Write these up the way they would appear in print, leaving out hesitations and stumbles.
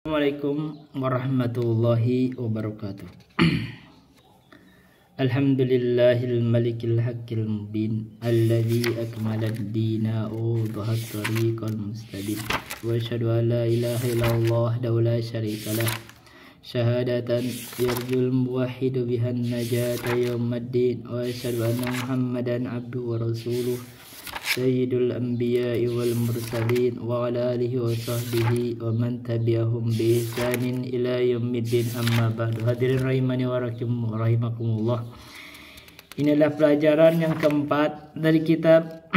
Assalamualaikum warahmatullahi wabarakatuh. Alhamdulillahil malikil haqqil mubin alladzi akmala ad-dina wa dhaha at-tariqal mustaqim wa asyhadu an la ilaha illallah wa la syarika lah syahadatan yarjul muwahhidu bihan najata yaumiddin wa asyhadu anna muhammadan abduhu wa rasuluh Sayyidul Anbiya'i wal Mursalin wa ala alihi wa sahbihi wa man tabi'ahum bi ihsanin ila yaumiddin amma ba'du. Hadirin rahimani wa rahimakumullah. Inilah pelajaran yang keempat dari kitab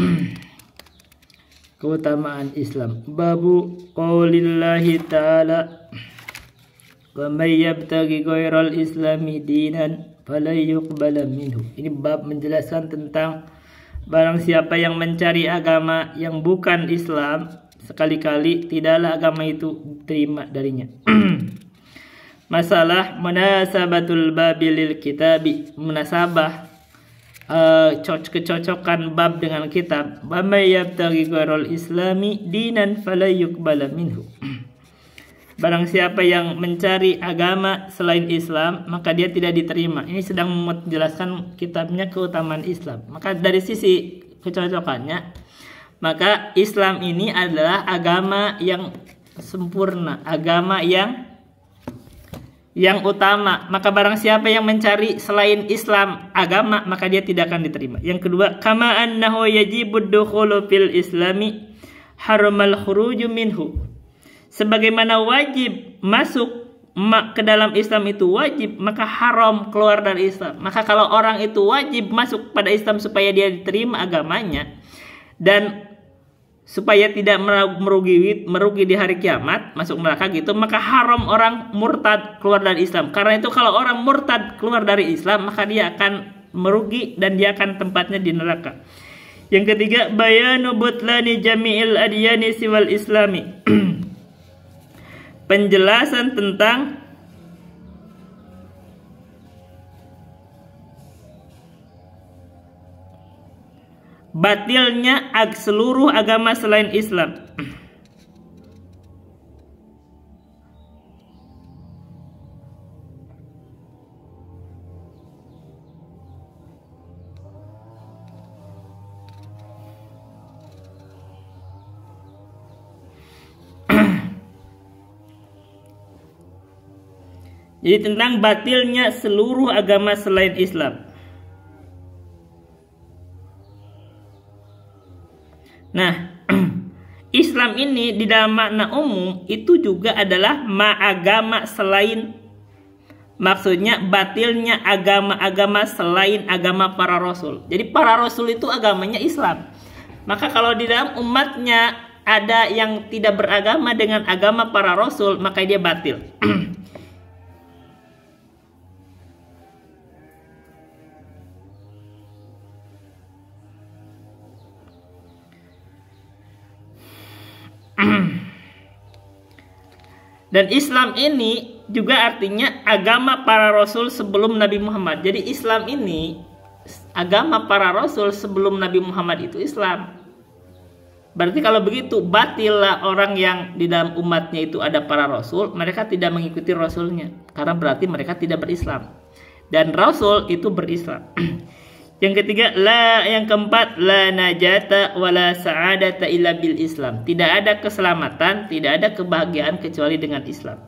Keutamaan Islam. Babu qaulillahi ta'ala wa may yabtaghi ghairal islami dinan falan yuqbala minhu. Ini bab menjelaskan tentang barang siapa yang mencari agama yang bukan Islam, sekali-kali tidaklah agama itu diterima darinya. Masalah munasabatul babilil kitabi, munasabah kecocokan bab dengan kitab. Wa may yabtaghi ghairal islami dinan fala yuqbala minhu. Barang siapa yang mencari agama selain Islam, maka dia tidak diterima. Ini sedang menjelaskan kitabnya Keutamaan Islam. Maka dari sisi kecocokannya, maka Islam ini adalah agama yang sempurna, agama yang utama. Maka barang siapa yang mencari selain Islam agama, maka dia tidak akan diterima. Yang kedua, kama annahu yajibud dukhulu fil islami haramal khuruju minhu. Sebagaimana wajib masuk ke dalam Islam itu wajib, maka haram keluar dari Islam. Maka kalau orang itu wajib masuk pada Islam supaya dia diterima agamanya dan supaya tidak merugi di hari kiamat, masuk neraka gitu, maka haram orang murtad keluar dari Islam. Karena itu kalau orang murtad keluar dari Islam, maka dia akan merugi dan dia akan tempatnya di neraka. Yang ketiga, bayanu butlani jami'il adyani siwal islami. Penjelasan tentang batilnya seluruh agama selain Islam. Jadi tentang batilnya seluruh agama selain Islam. Nah, Islam ini di dalam makna umum itu juga adalah agama selain, maksudnya batilnya agama-agama selain agama para rasul. Jadi para rasul itu agamanya Islam. Maka kalau di dalam umatnya ada yang tidak beragama dengan agama para rasul, maka dia batil. Dan Islam ini juga artinya agama para rasul sebelum Nabi Muhammad. Jadi Islam ini agama para rasul sebelum Nabi Muhammad itu Islam. Berarti kalau begitu batillah orang yang di dalam umatnya itu ada para rasul, mereka tidak mengikuti rasulnya, karena berarti mereka tidak berislam. Dan rasul itu berislam. Yang ketiga, yang keempat, la najata wala sa'adata illa bil Islam. Tidak ada keselamatan, tidak ada kebahagiaan kecuali dengan Islam.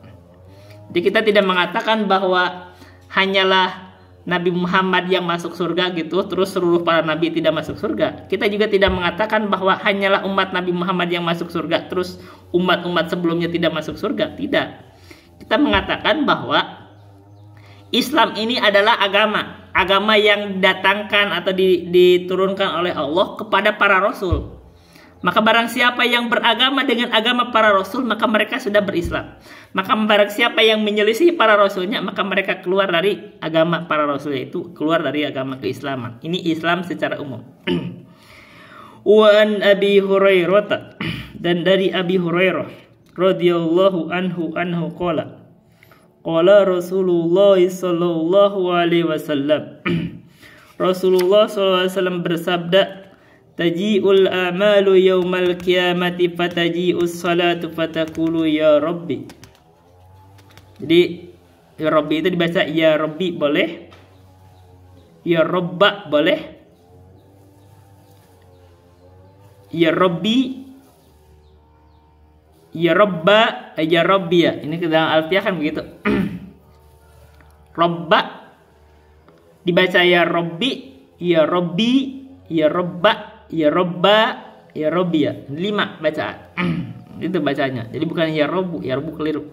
Jadi kita tidak mengatakan bahwa hanyalah Nabi Muhammad yang masuk surga gitu, terus seluruh para nabi tidak masuk surga. Kita juga tidak mengatakan bahwa hanyalah umat Nabi Muhammad yang masuk surga, terus umat-umat sebelumnya tidak masuk surga. Tidak. Kita mengatakan bahwa Islam ini adalah agama yang didatangkan atau diturunkan oleh Allah kepada para rasul. Maka barang siapa yang beragama dengan agama para rasul, maka mereka sudah berislam. Maka barang siapa yang menyelisih para rasulnya, maka mereka keluar dari agama para rasul, yaitu keluar dari agama keislaman. Ini Islam secara umum. Wa an Abi Hurairah, dan dari Abi Hurairah radhiyallahu anhu qala qala Rasulullah sallallahu alaihi wasallam. Rasulullah sallallahu alaihi wasallam bersabda, taji'ul a'malu yaumal qiyamati fataji'us salatu fatakulu ya rabbi Jadi ya Rabbi itu dibaca ya Rabbi boleh, ya Robba boleh, ya Rabbi, ya Robba, ya Rabbi ya. Ini ke dalam alfiah kan begitu. Robba dibaca ya Rabbi, ya Rabbi, ya Robba, ya Robba, ya Rabbi ya. 5 bacaan. Itu bacanya. Jadi bukan ya Robu keliru.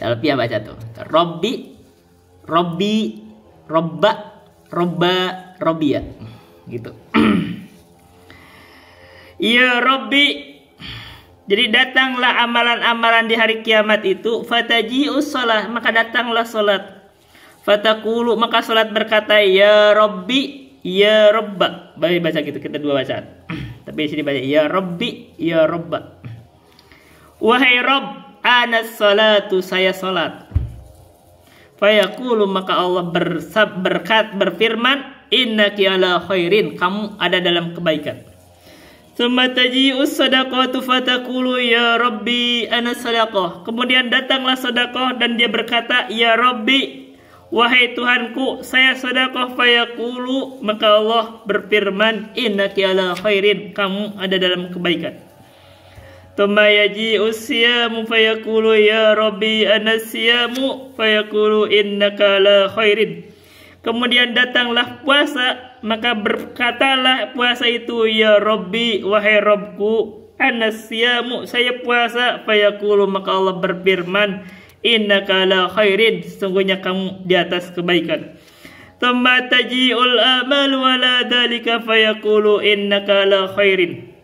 Alfiah baca tuh. Rabbi, Rabbi, Robba, Robba, Rabbi ya. Gitu. Ya Rabbi. Jadi datanglah amalan-amalan di hari kiamat itu, fataji'us shalah, maka datanglah salat. Fatakulu, maka salat berkata ya Rabbi, ya Robba. Baik baca gitu, kita 2 bacaan. Tapi di sini baca ya Rabbi, ya Robba. Wahai Rabb, anas salatu, saya salat. Fayaqulu, maka Allah berfirman, innaki ala khairin, kamu ada dalam kebaikan. Tsumma taji'us sadaqatu fataqulu ya Rabbi ana sadaqah. Kemudian datanglah sedekah dan dia berkata ya Rabbi, wahai Tuhanku, saya sedekah. Fayaqulu, maka Allah berfirman, innaki ala khairin, kamu ada dalam kebaikan. Tsumma yaji'us siyamu fayaqulu ya Rabbi ana siyamu. Fayaqulu innaka ala khairin. Kemudian datanglah puasa, maka berkatalah puasa itu ya Rabbi, wahai Rabbku, anasyamu, saya puasa. Fayaqulu, maka Allah berfirman, innaka ala khairin, sesungguhnya kamu di atas kebaikan. Tsumma taji'ul amalu ala dzalika fayaqulu innaka ala khairin.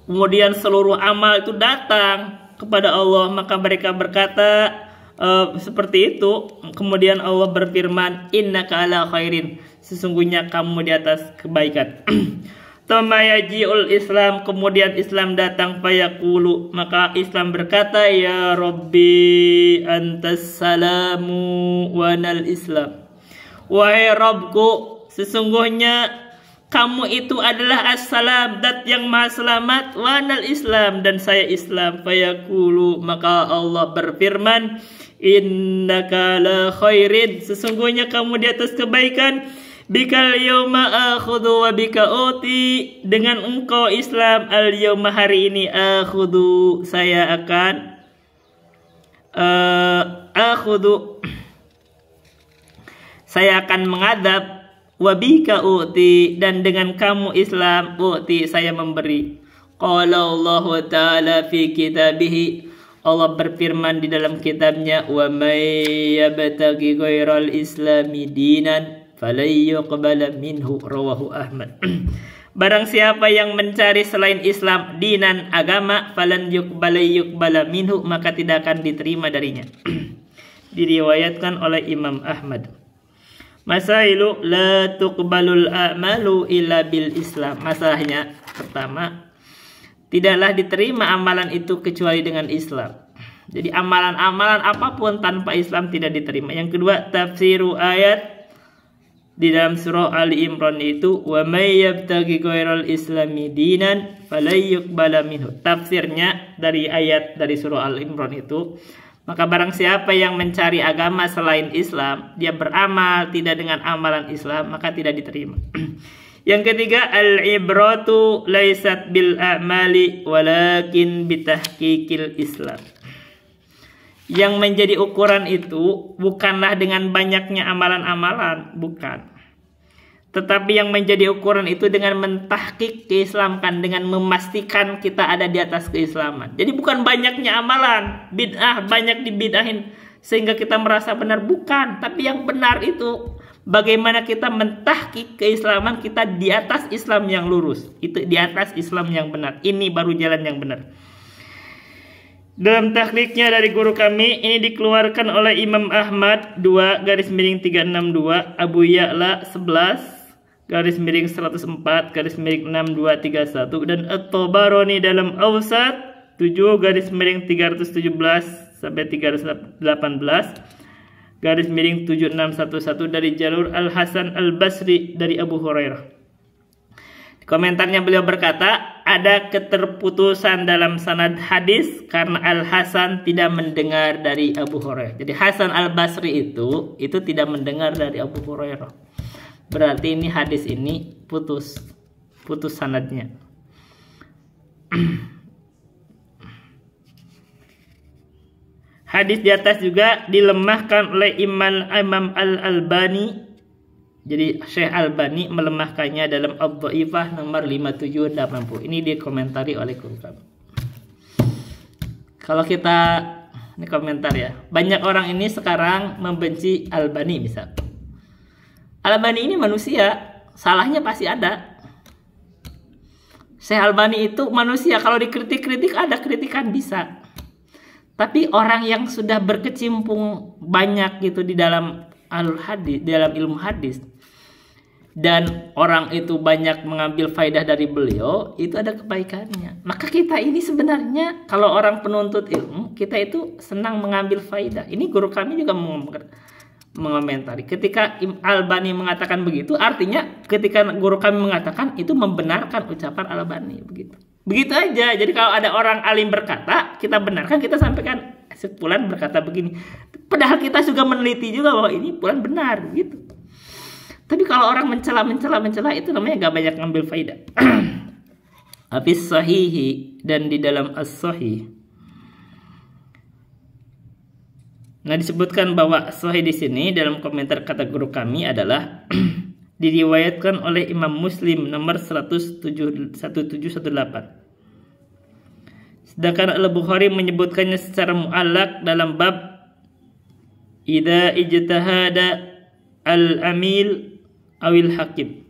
Kemudian seluruh amal itu datang kepada Allah, maka mereka berkata seperti itu. Kemudian Allah berfirman, innaka ala khairin, sesungguhnya kamu di atas kebaikan. Tsumma yaji'ul Islam, kemudian Islam datang. Fayaqulu, maka Islam berkata ya Rabbi antas salamu wa nal Islam, wahai Rabbku, sesungguhnya kamu itu adalah as-salam, dat yang maha selamat, wa nal Islam, dan saya Islam. Fayaqulu, maka Allah berfirman, innaka la khairin, sesungguhnya kamu di atas kebaikan. Bikal yauma akhudhu wa bika uti, dengan engkau Islam, al yauma hari ini, akhudhu saya akan akhudhu saya akan mengadab, wa bika uti, dan dengan kamu Islam, uti saya memberi. Qala Allah ta'ala fi kitabihi, Allah berfirman di dalam kitabnya, wa may yabtaghi ghairal islami dinan falan yuqbala minhu, rawahu Ahmad. Barang siapa yang mencari selain Islam dinan, agama, falan yuqbala minhu, maka tidak akan diterima darinya. Diriwayatkan oleh Imam Ahmad. Masailu la tuqbalul a'malu illa bil Islam. Masalahnya pertama, tidaklah diterima amalan itu kecuali dengan Islam. Jadi amalan-amalan apapun tanpa Islam tidak diterima. Yang kedua, tafsiru ayat di dalam surah Ali Imran itu, wa may yabtaghi ghairal islami dinan falan yuqbala minhu. Tafsirnya dari ayat dari surah Ali Imran itu, maka barang siapa yang mencari agama selain Islam, dia beramal tidak dengan amalan Islam, maka tidak diterima. Yang ketiga, al-ibratu laisat bil a'mali walakin bitahqiqil Islam. Yang menjadi ukuran itu bukanlah dengan banyaknya amalan-amalan, bukan. Tetapi yang menjadi ukuran itu dengan mentahqiq keislamkan, dengan memastikan kita ada di atas keislaman. Jadi bukan banyaknya amalan, bid'ah banyak dibid'ahin sehingga kita merasa benar, bukan. Tapi yang benar itu bagaimana kita mentahqiq keislaman kita di atas Islam yang lurus. Itu di atas Islam yang benar. Ini baru jalan yang benar. Dalam takhrijnya dari guru kami, ini dikeluarkan oleh Imam Ahmad 2/362, Abu Ya'la 11/104/6231, dan At-Tabarani dalam Awsat 7/318/7611 dari jalur Al-Hasan Al-Basri dari Abu Hurairah. Komentarnya beliau berkata, ada keterputusan dalam sanad hadis karena Al-Hasan tidak mendengar dari Abu Hurairah. Jadi Hasan Al-Basri itu tidak mendengar dari Abu Hurairah. Berarti ini hadis ini putus sanadnya. Hadis di atas juga dilemahkan oleh Imam Al-Albani. Jadi Syekh Albani melemahkannya dalam Ad-Dhaifah nomor 5780. Ini dikomentari oleh Qurtubi. Kalau kita, ini komentar ya. Banyak orang ini sekarang membenci Albani misal. Albani ini manusia, salahnya pasti ada. Syekh Albani itu manusia, kalau dikritik-kritik ada kritikan bisa. Tapi orang yang sudah berkecimpung banyak gitu di dalam al-hadis, di dalam ilmu hadis, dan orang itu banyak mengambil faidah dari beliau, itu ada kebaikannya. Maka kita ini sebenarnya kalau orang penuntut ilmu, kita itu senang mengambil faidah. Ini guru kami juga mengomentari. Ketika Albani mengatakan begitu, artinya ketika guru kami mengatakan itu membenarkan ucapan Albani begitu. Begitu aja. Jadi kalau ada orang alim berkata, kita benarkan, kita sampaikan Fulan berkata begini. Padahal kita juga meneliti juga bahwa ini Fulan benar gitu. Tapi kalau orang mencela itu namanya gak banyak ngambil faidah. Habis sahihi dan di dalam as-sahih. Nah, disebutkan bahwa sahih di sini dalam komentar kata guru kami adalah diriwayatkan oleh Imam Muslim nomor 1718. Sedangkan Al-Bukhari menyebutkannya secara mu'allaq dalam bab idza ijtahada al-amil awil hakim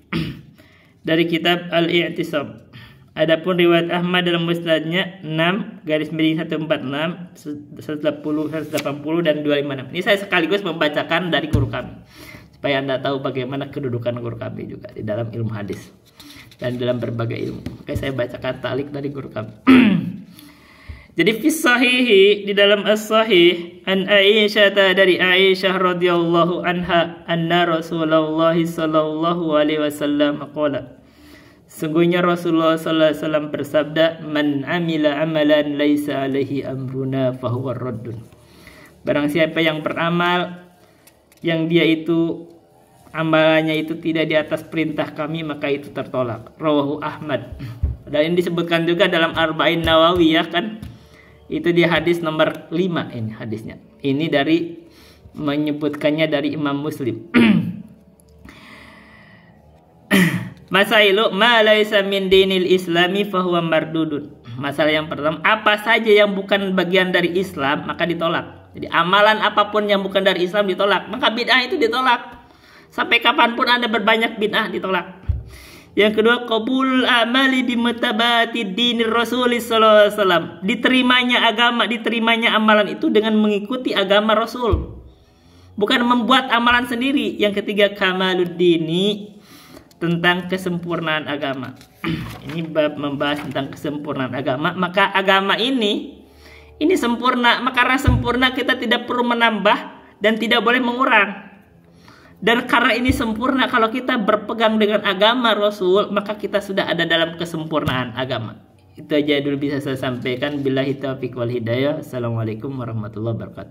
dari kitab Al-I'tisam. Adapun riwayat Ahmad dalam musnadnya 6/146 180 dan 256. Ini saya sekaligus membacakan dari guru kami supaya Anda tahu bagaimana kedudukan guru kami juga di dalam ilmu hadis dan dalam berbagai ilmu. Oke, saya bacakan ta'liq dari guru kami. Jadi fi sahihi di dalam as-sahih an Aisyah dari Aisyah radhiyallahu anha anna Rasulullah sallallahu alaihi wasallam qala. Sungguhnya Rasulullah sallallahu alaihi wasallam bersabda, "Man amila amalan laisa alaihi amruna fahuwa raddun." Barang siapa yang beramal yang dia itu amalannya itu tidak di atas perintah kami, maka itu tertolak. Rawahu Ahmad. Dan ini disebutkan juga dalam Arba'in Nawawiyah kan. Itu di hadis nomor 5 ini hadisnya. Ini dari menyebutkannya dari Imam Muslim. Masailu ma laisa min dinil islami fahuwa mardudun. Masalah yang pertama, apa saja yang bukan bagian dari Islam maka ditolak. Jadi amalan apapun yang bukan dari Islam ditolak. Maka bid'ah itu ditolak. Sampai kapanpun Anda berbanyak bid'ah ditolak. Yang kedua, qabul amali bimutabati dinir Rasul sallallahu alaihi wasallam. Diterimanya agama, diterimanya amalan itu dengan mengikuti agama Rasul. Bukan membuat amalan sendiri. Yang ketiga, kamaluddini, tentang kesempurnaan agama. Ini bab membahas tentang kesempurnaan agama. Maka agama ini sempurna. Maka karena sempurna kita tidak perlu menambah dan tidak boleh mengurang. Dan karena ini sempurna, kalau kita berpegang dengan agama Rasul, maka kita sudah ada dalam kesempurnaan agama. Itu aja dulu bisa saya sampaikan. Billahi taufiq wal hidayah. Assalamualaikum warahmatullahi wabarakatuh.